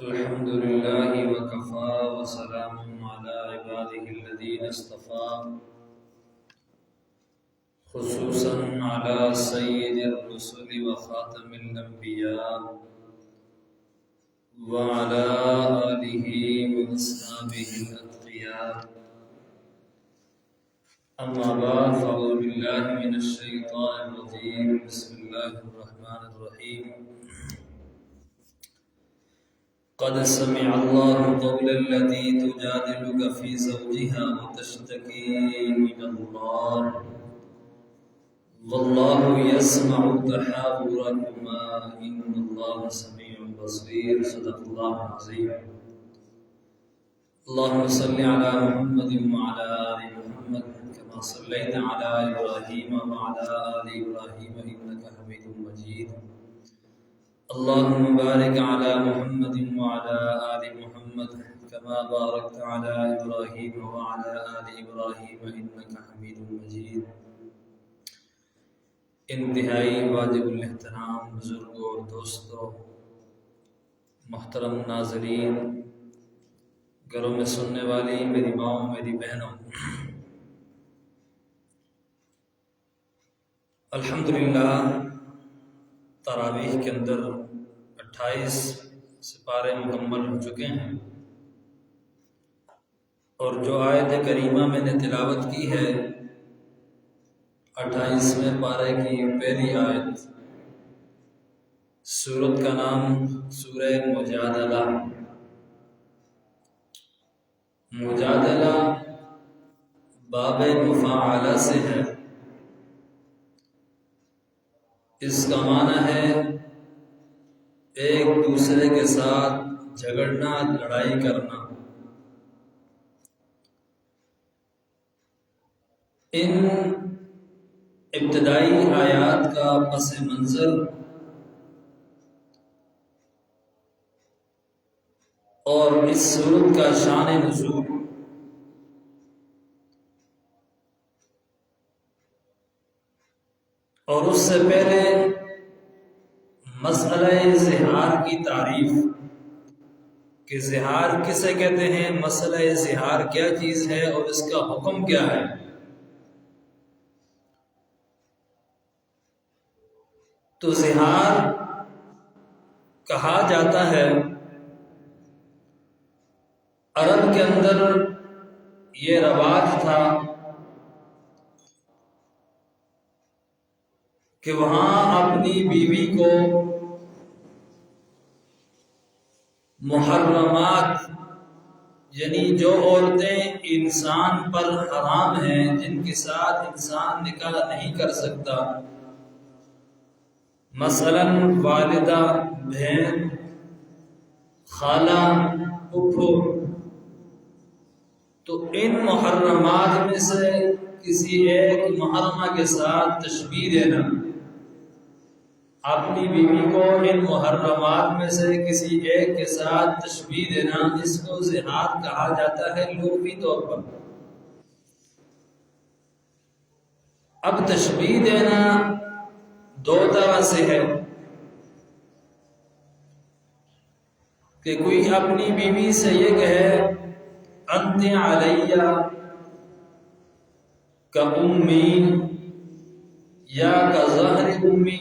الحمد لله وكفى وسلام على عباده الذين اصطفى خصوصا على سيد الرسل وخاتم الأنبياء وعلى آله وأصحابه الأتقياء. أما بعد فأعوذ بالله من الشيطان الرجيم. بسم الله الرحمن الرحيم. قد سمع الله قول التي تجادلك في زوجها وتشتكي إلى الله والله يسمع تحاوركما إن الله سميع بصير. صدق الله العظيم. اللهم صل على محمد وعلى آل محمد كما صليت على إبراهيم وعلى آل إبراهيم إنك حميد مجيد. اللهم بارك على محمد وعلى آل محمد كما باركت على إبراهيم وعلى آل إبراهيم إنك حميد مجيد. انتہائی واجب الاحترام بزرگوں اور دوستوں، محترم ناظرین، گھروں میں سننے والی میری ماؤں، میری بہنوں، الحمدللہ تراویح کے اندر 28 سپارے مکمل ہو چکے ہیں، اور جو آیت کریمہ میں نے تلاوت کی ہے 28ویں پارے کی پہلی آیت، سورت کا نام سورہ مجادلہ. مجادلہ باب مفاعلہ سے ہے. اس کا معنی ہے ایک دوسرے کے ساتھ جھگڑنا، لڑائی کرنا. ان ابتدائی آیات کا پس منظر اور اس سورت کا شان نزول اور اس سے پہلے مسئلہ زہار کی تعریف کہ زہار کسے کہتے ہیں، مسئلہ زہار کیا چیز ہے اور اس کا حکم کیا ہے. تو زہار کہا جاتا ہے عرب کے اندر یہ رواج تھا کہ وہاں اپنی بیوی کو محرمات، یعنی جو عورتیں انسان پر حرام ہیں، جن کے ساتھ انسان نکاح نہیں کر سکتا، مثلا والدہ، بہن، خالہ، پھپھو، تو ان محرمات میں سے کسی ایک محرمہ کے ساتھ تشبیہ دینا، اپنی بیوی کو ان محرمات میں سے کسی ایک کے ساتھ تشبیہ دینا، اس کو زہار کہا جاتا ہے لغوی طور پر. اب تشبیہ دینا دو طرح سے ہے کہ کوئی اپنی بیوی سے یہ کہے انت علیہ کا امی یا کا ظہر امی،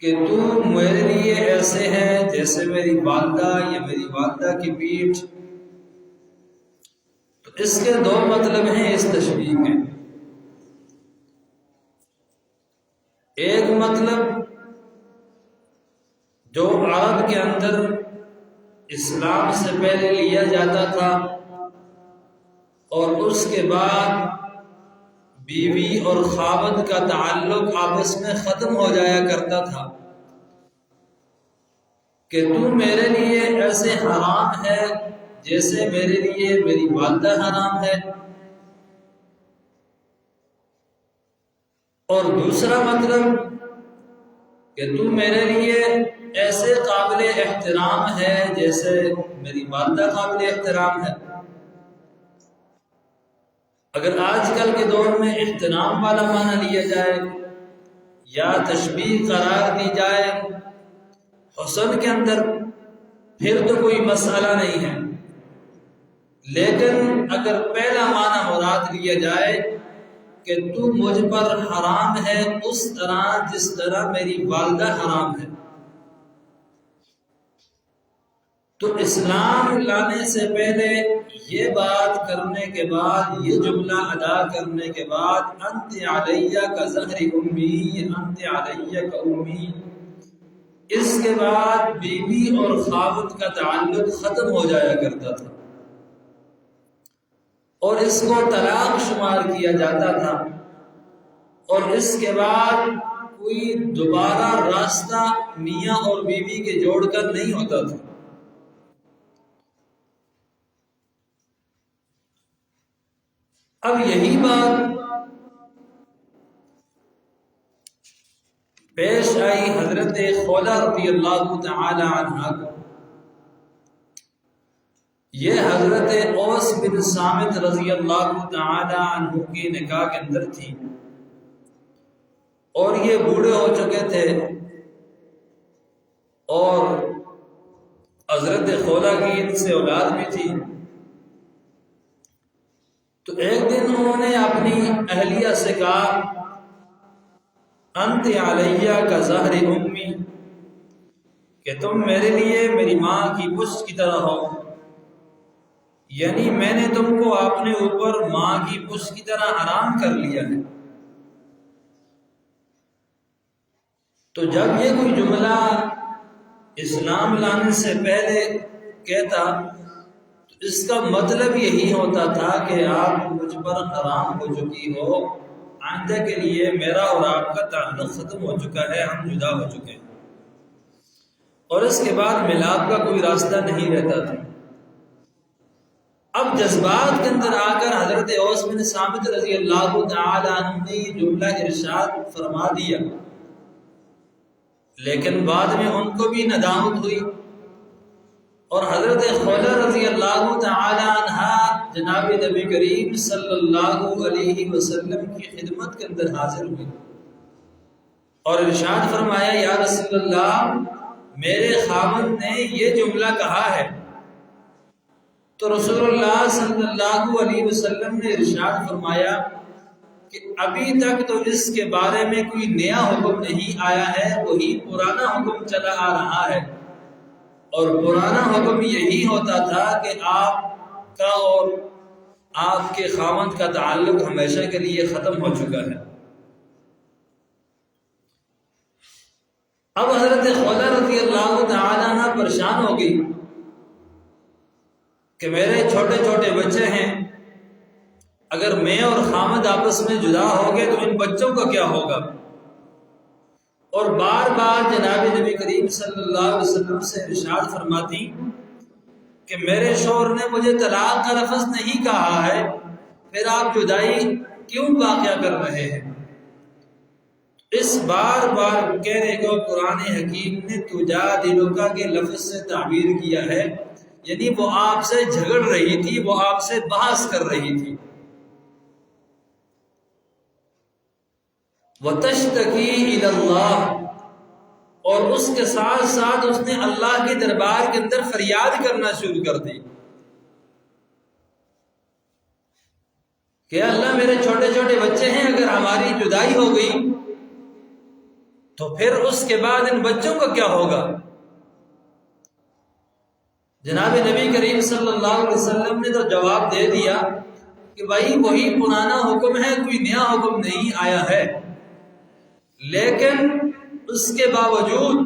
کہ تو میرے لیے ایسے ہے جیسے میری والدہ یا میری والدہ کی پیٹھ. تو اس کے دو مطلب ہیں اس تشبیہ کے. ایک مطلب جو عرب کے اندر اسلام سے پہلے لیا جاتا تھا اور اس کے بعد بیوی اور خاوند کا تعلق آپس میں ختم ہو جایا کرتا تھا کہ تو میرے لیے ایسے حرام ہے جیسے میرے لیے میری والدہ حرام ہے، اور دوسرا مطلب کہ تو میرے لیے ایسے قابل احترام ہے جیسے میری والدہ قابل احترام ہے۔ اگر آج کل کے دور میں احترام والا معنی لیا جائے یا تشبیہ قرار دی جائے حسن کے اندر، پھر تو کوئی مسئلہ نہیں ہے، لیکن اگر پہلا معنی مراد لیا جائے کہ تو مجھ پر حرام ہے اس طرح جس طرح میری والدہ حرام ہے، تو اسلام لانے سے پہلے یہ بات کرنے کے بعد، یہ جملہ ادا کرنے کے بعد، انت علیہ کا ظہر امی، انت علیہ کا امی، اس کے بعد بیوی اور خاوند کا تعلق ختم ہو جایا کرتا تھا اور اس کو طلاق شمار کیا جاتا تھا، اور اس کے بعد کوئی دوبارہ راستہ میاں اور بیوی کے جوڑ کر نہیں ہوتا تھا۔ اب یہی بات پیش آئی حضرت خولہ رضی اللہ تعالی عنہا کو۔ یہ حضرت اوس بن صامت رضی اللہ تعالی عنہ کی نکاح کے اندر تھی، اور یہ بوڑھے ہو چکے تھے، اور حضرت خولہ کی ان سے اولاد بھی تھی۔ تو ایک دن انہوں نے اپنی اہلیہ سے کہا انت علیہ کا ظہر امی، کہ تم میرے لیے میری ماں کی پشت کی طرح ہو، یعنی میں نے تم کو اپنے اوپر ماں کی پشت کی طرح حرام کر لیا ہے۔ تو جب یہ کوئی جملہ اسلام لانے سے پہلے کہتا تو اس کا مطلب یہی ہوتا تھا کہ آپ مجھ پر حرام ہو چکی ہو، آئندہ کے لیے میرا اور آپ کا تعلق ختم ہو چکا ہے، ہم جدا ہو چکے ہیں، اور اس کے بعد ملاپ کا کوئی راستہ نہیں رہتا تھا۔ اب جذبات کے اندر آ کر حضرت اوس بن صامت رضی اللہ تعالی عنہ نے یہ جملہ ارشاد فرما دیا، لیکن بعد میں ان کو بھی ندامت ہوئی، اور حضرت خولہ رضی اللہ تعالی عنہ جناب نبی کریم صلی اللہ علیہ وسلم کی خدمت کے اندر حاضر ہوئی اور ارشاد فرمایا یا رسول اللہ، میرے خاوند نے یہ جملہ کہا ہے۔ تو رسول اللہ صلی اللہ علیہ وسلم نے ارشاد فرمایا کہ ابھی تک تو اس کے بارے میں کوئی نیا حکم نہیں آیا ہے، وہی پرانا حکم چلا آ رہا ہے، اور پرانا حکم یہی ہوتا تھا کہ آپ کا اور آپ کے خاوند کا تعلق ہمیشہ کے لیے ختم ہو چکا ہے۔ اب حضرت خولہ رضی اللہ تعالیٰ عنہ پریشان ہو گئی کہ میرے چھوٹے چھوٹے بچے ہیں، اگر میں اور خاوند آپس میں جدا ہو گئے تو ان بچوں کا کیا ہوگا؟ اور بار بار جناب نبی کریم صلی اللہ علیہ وسلم سے ارشاد فرماتی کہ میرے شوہر نے مجھے طلاق کا لفظ نہیں کہا ہے، پھر آپ جدائی کیوں واقعہ کر رہے ہیں؟ اس بار بار کہنے کو قرآن حکیم نے تجادلک کے لفظ سے تعبیر کیا ہے، یعنی وہ آپ سے جھگڑ رہی تھی، وہ آپ سے بحث کر رہی تھی۔ وَتَشْتَكِي إِلَى اللَّهِ، اور اس کے ساتھ ساتھ اس نے اللہ کے دربار کے اندر فریاد کرنا شروع کر دی کہ اللہ میرے چھوٹے چھوٹے بچے ہیں، اگر ہماری جدائی ہو گئی تو پھر اس کے بعد ان بچوں کا کیا ہوگا؟ جناب نبی کریم صلی اللہ علیہ وسلم نے تو جواب دے دیا کہ بھائی وہی پرانا حکم ہے، کوئی نیا حکم نہیں آیا ہے، لیکن اس کے باوجود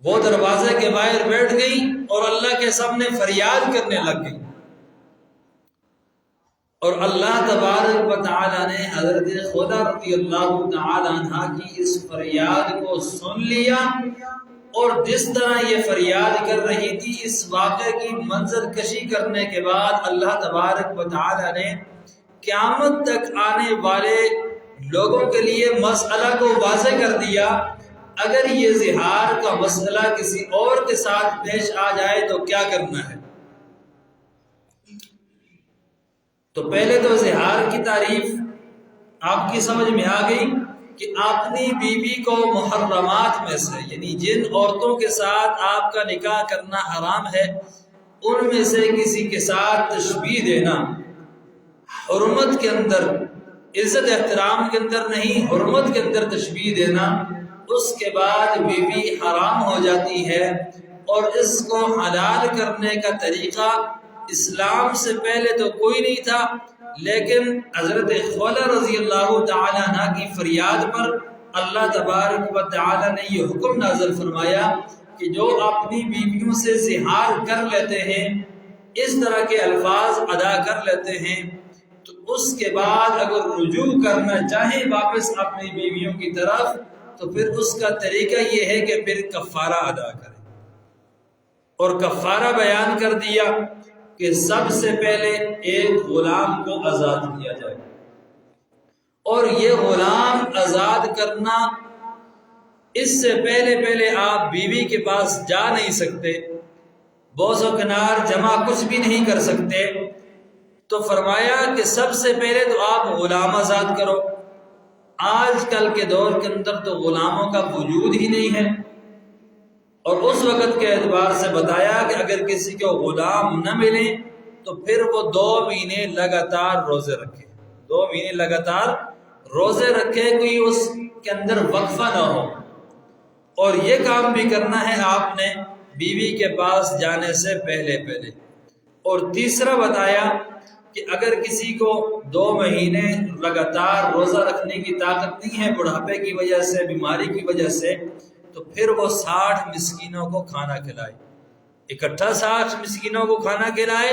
وہ دروازے کے باہر بیٹھ گئی اور اللہ کے سامنے فریاد کرنے لگ گئی اور اللہ تبارک و تعالی نے حضرت خدا رضی اللہ تعالی عنہ کی اس فریاد کو سن لیا، اور جس طرح یہ فریاد کر رہی تھی اس واقعے کی منظر کشی کرنے کے بعد اللہ تبارک و تعالی نے قیامت تک آنے والے لوگوں کے لیے مسئلہ کو واضح کر دیا۔ اگر یہ زہار کا مسئلہ کسی اور کے ساتھ پیش آ جائے تو کیا کرنا ہے؟ تو پہلے تو زہار کی تعریف آپ کی سمجھ میں آ گئی کہ اپنی بیوی کو محرمات میں سے، یعنی جن عورتوں کے ساتھ آپ کا نکاح کرنا حرام ہے ان میں سے کسی کے ساتھ تشبیہ دینا، حرمت کے اندر، عزت احترام کے اندر نہیں، حرمت کے اندر تشبیہ دینا، اس کے بعد بیوی حرام ہو جاتی ہے۔ اور اس کو حلال کرنے کا طریقہ اسلام سے پہلے تو کوئی نہیں تھا، لیکن حضرت خولہ رضی اللہ تعالی عنہ کی فریاد پر اللہ تبارک و تعالی نے یہ حکم نازل فرمایا کہ جو اپنی بیویوں سے زہار کر لیتے ہیں، اس طرح کے الفاظ ادا کر لیتے ہیں، تو اس کے بعد اگر رجوع کرنا چاہیں واپس اپنی بیویوں کی طرف تو پھر اس کا طریقہ یہ ہے کہ پھر کفارہ ادا کریں۔ اور کفارہ بیان کر دیا کہ سب سے پہلے ایک غلام کو آزاد کیا جائے، اور یہ غلام آزاد کرنا، اس سے پہلے آپ بیوی کے پاس جا نہیں سکتے، بوس و کنار جمع کچھ بھی نہیں کر سکتے، تو فرمایا کہ سب سے پہلے تو آپ غلام آزاد کرو۔ آج کل کے دور کے اندر تو غلاموں کا وجود ہی نہیں ہے، اور اس وقت کے اعتبار سے بتایا کہ اگر کسی کو غلام نہ ملے تو پھر وہ 2 مہینے لگاتار روزے رکھے، 2 مہینے لگاتار روزے رکھے، کوئی اس کے اندر وقفہ نہ ہو۔ اور یہ کام بھی کرنا ہے آپ نے بیوی کے پاس جانے سے پہلے۔ اور تیسرا بتایا کہ اگر کسی کو 2 مہینے لگاتار روزہ رکھنے کی طاقت نہیں ہے، بڑھاپے کی وجہ سے، بیماری کی وجہ سے، تو پھر وہ 60 مسکینوں کو کھانا کھلائے، اکٹھا 60 مسکینوں کو کھانا کھلائے،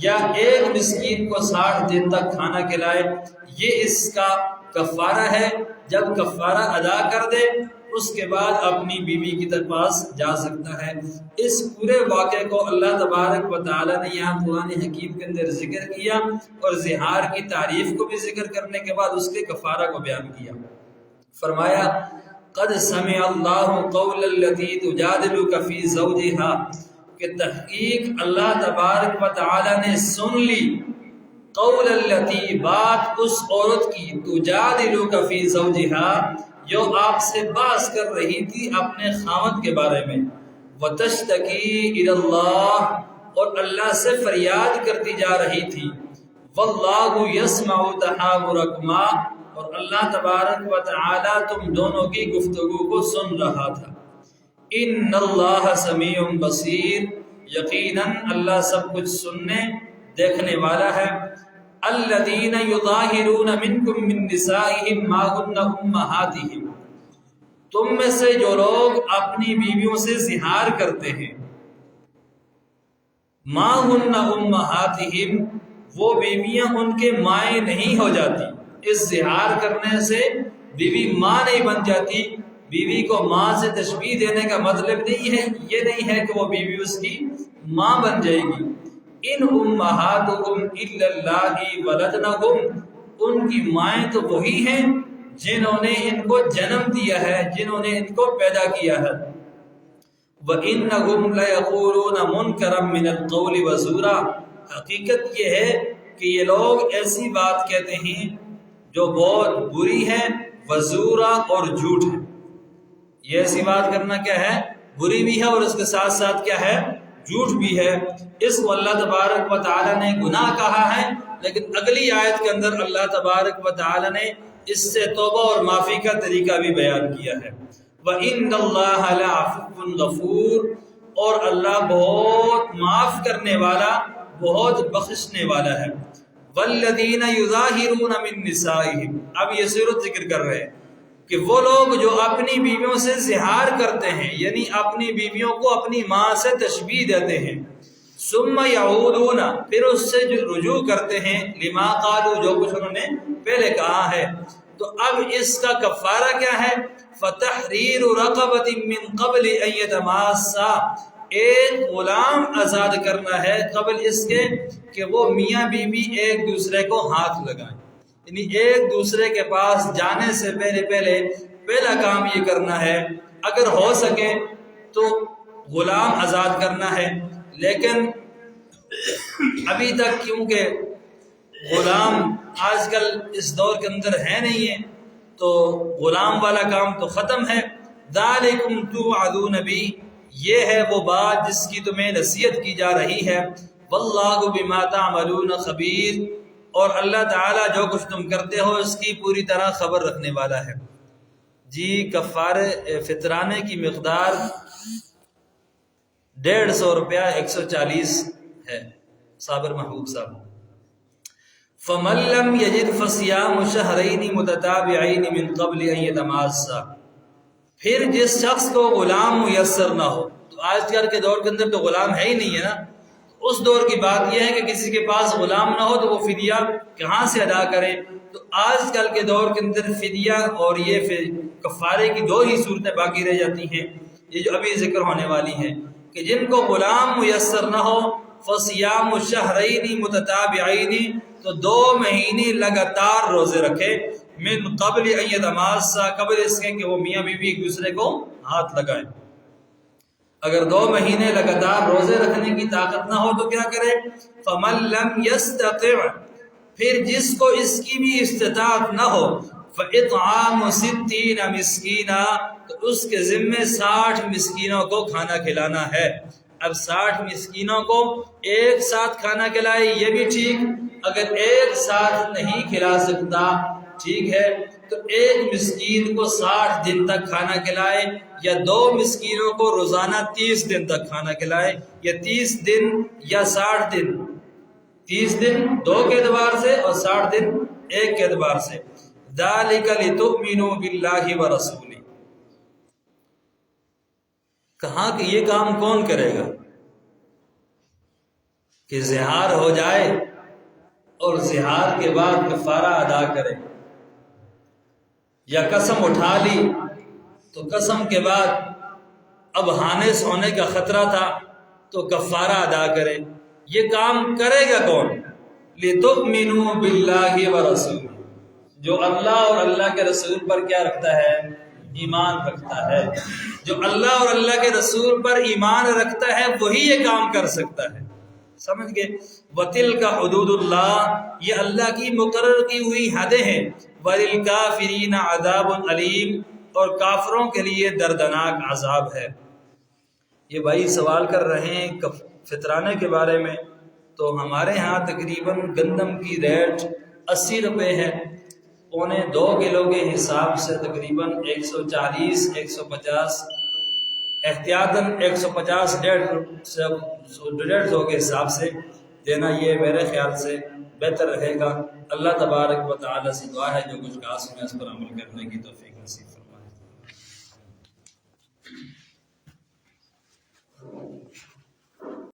یا ایک مسکین کو 60 دن تک کھانا کھلائے۔ یہ اس کا کفارہ ہے۔ جب کفارہ ادا کر دے اس کے بعد اپنی بیوی کی پاس جا سکتا ہے۔ اس پورے واقعے کو اللہ تبارک و تعالی نے یہاں قرآن حکیم کے اندر ذکر کیا، اور زہار کی تعریف کو بھی ذکر کرنے کے بعد اس کے کفارہ کو بیان کیا۔ فرمایا قد سمع اللہ قول التي تجادلك في زوجها، کہ تحقیق اللہ تبارک و تعالی نے سن لی قول التي، بات اس عورت کی، تجادلك في زوجها، جو آپ سے بحث کر رہی تھی اپنے خاوند کے بارے میں، وتشتکی الى اللہ، اور اللہ سے فریاد کرتی جا رہی تھی، واللہ یسمع تحاورکما، اور اللہ تبارک و تعالی تم دونوں کی گفتگو کو سن رہا تھا۔ ان اللہ سمیع بصیر، یقیناً اللہ سب کچھ سننے دیکھنے والا ہے۔ الذین یظاہرون منکم من نسائہم ما ہن امہاتہم، تم میں سے جو لوگ اپنی بیویوں سے زہار کرتے ہیں، ما ہن امہاتہم، وہ بیویاں ان کے مائیں نہیں ہو جاتی۔ اس زہار کرنے سے بیوی ماں نہیں بن جاتی۔ بیوی کو ماں سے تشبیہ دینے کا مطلب نہیں ہے، یہ نہیں ہے کہ وہ بیوی اس کی ماں بن جائے گی۔ ان امہاتہم الا اللہ ولدنہم، ان کی مائیں تو وہی ہیں جنہوں نے ان کو جنم دیا ہے، جنہوں نے ان کو پیدا کیا ہے۔ وَإِنَّهُمْ لَيَقُولُونَ مُنْكَرًا مِنَ الْقَوْلِ وَزُورًا، حقیقت یہ ہے کہ یہ لوگ ایسی بات کہتے ہیں جو بہت بری ہے، وزورا، اور جھوٹ ہے۔ یہ ایسی بات کرنا کیا ہے؟ بری بھی ہے، اور اس کے ساتھ ساتھ کیا ہے؟ جھوٹ بھی ہے۔ اس کو اللہ تبارک و تعالی نے گناہ کہا ہے، لیکن اگلی آیت کے اندر اللہ تبارک و تعالی نے اس سے توبہ اور معافی کا طریقہ بھی بیان کیا ہے۔ وَإِنَّ اللَّهَ لَعَفُوٌّ غَفُورٌ، اور اللہ بہت معاف کرنے والا، بہت بخشنے والا ہے۔ وَالَّذِينَ يُظَاهِرُونَ مِن نِّسَائِهِمْ، اب یہ صورت ذکر کر رہے ہیں کہ وہ لوگ جو اپنی بیویوں سے زہار کرتے ہیں، یعنی اپنی بیویوں کو اپنی ماں سے تشبیہ دیتے ہیں، ثم یعودون، پھر اس سے رجوع کرتے ہیں، لما قالوا، جو کچھ انہوں نے پہلے کہا ہے، تو اب اس کا کفارہ کیا ہے؟ فتحریر رقبۃ من قبل ان یتماسا، ایک غلام آزاد کرنا ہے قبل اس کے کہ وہ میاں بیوی ایک دوسرے کو ہاتھ لگائیں، یعنی ایک دوسرے کے پاس جانے سے پہلا کام یہ کرنا ہے، اگر ہو سکے تو غلام آزاد کرنا ہے۔ لیکن ابھی تک کیونکہ غلام آج کل اس دور کے اندر ہے نہیں ہے، تو غلام والا کام تو ختم ہے۔ ذالکم توعدون بی، یہ ہے وہ بات جس کی تمہیں نصیحت کی جا رہی ہے۔ واللہ بما تعملون خبیر، اور اللہ تعالیٰ جو کچھ تم کرتے ہو اس کی پوری طرح خبر رکھنے والا ہے۔ جی کفارے فطرانے کی مقدار 150 روپیہ 140 ہے صابر محبوب صاحب۔ فَمَن لَّمْ يَجِدْ فَصِيَامُ شَهْرَيْنِ مُتَتَابِعَيْنِ مِن قَبْلِ أَن يَتَمَاسَّا، پھر جس شخص کو غلام میسر نہ ہو، تو آج کل کے دور کے اندر تو غلام ہے ہی نہیں ہے نا، اس دور کی بات یہ ہے کہ کسی کے پاس غلام نہ ہو تو وہ فدیہ کہاں سے ادا کرے؟ تو آج کل کے دور کے اندر فدیہ اور یہ کفارے کی 2 ہی صورتیں باقی رہ جاتی ہیں، یہ جو ابھی ذکر ہونے والی ہیں، کہ جن کو غلام میسر نہ ہو فصیام شہرین متتابعین، تو 2 مہینے لگاتار روزے رکھے، من قبل ان یتماسا، قبل اس کے کہ وہ میاں بیوی ایک دوسرے کو ہاتھ لگائیں۔ اگر 2 مہینے لگاتار روزے رکھنے کی طاقت نہ ہو تو کیا کرے؟ فَمَن لَّمْ يَسْتَطِعْ، پھر جس کو اس کی بھی استطاعت نہ ہو، فَإِطْعَامُ 60 مسکینا، تو اس کے ذمے 60 مسکینوں کو کھانا کھلانا ہے۔ اب 60 مسکینوں کو ایک ساتھ کھانا کھلائے یہ بھی ٹھیک، اگر ایک ساتھ نہیں کھلا سکتا ٹھیک ہے تو ایک مسکین کو 60 دن تک کھانا کھلائے، یا 2 مسکینوں کو روزانہ 30 دن تک کھانا کھلائے، یا 30 دن یا 60 دن، 30 دن 2 کے اعتبار سے اور 60 دن 1 کے اعتبار سے۔ ذَلِكَ لِتُؤْمِنُوا بِاللَّهِ وَرَسُولِهِ، کہاں کہ یہ کام کون کرے گا کہ زہار ہو جائے اور زہار کے بعد کفارہ ادا کرے، یا قسم اٹھا لی تو قسم کے بعد اب ہانس ہونے کا خطرہ تھا تو کفارہ ادا کرے، یہ کام کرے گا کون؟ لِتُؤْمِنُوا بِاللَّهِ وَرَسُولِهِ، جو اللہ اور اللہ کے رسول پر کیا رکھتا ہے؟ ایمان رکھتا ہے۔ جو اللہ اور اللہ کے رسول پر ایمان رکھتا ہے وہی یہ کام کر سکتا ہے، سمجھ گئے؟ وَتِلْكَ حُدُودُ اللَّهِ، یہ اللہ کی مقرر کی ہوئی حدیں ہیں۔ وَلِلْكَافِرِينَ عَذَابٌ عَلِيمٌ، اور کافروں کے لیے دردناک عذاب ہے۔ یہ بھائی سوال کر رہے ہیں فطرانے کے بارے میں، تو ہمارے ہاں تقریباً گندم کی ریٹ 80 روپے ہے، 1.25 کلو کے حساب سے تقریباً 140 150 احتیاطاً 150 150 کے حساب سے دینا، یہ میرے خیال سے بہتر رہے گا۔ اللہ تبارک و تعالی سے دعا ہے جو کچھ کہا سنے اس پر عمل کرنے کی توفیق نصیب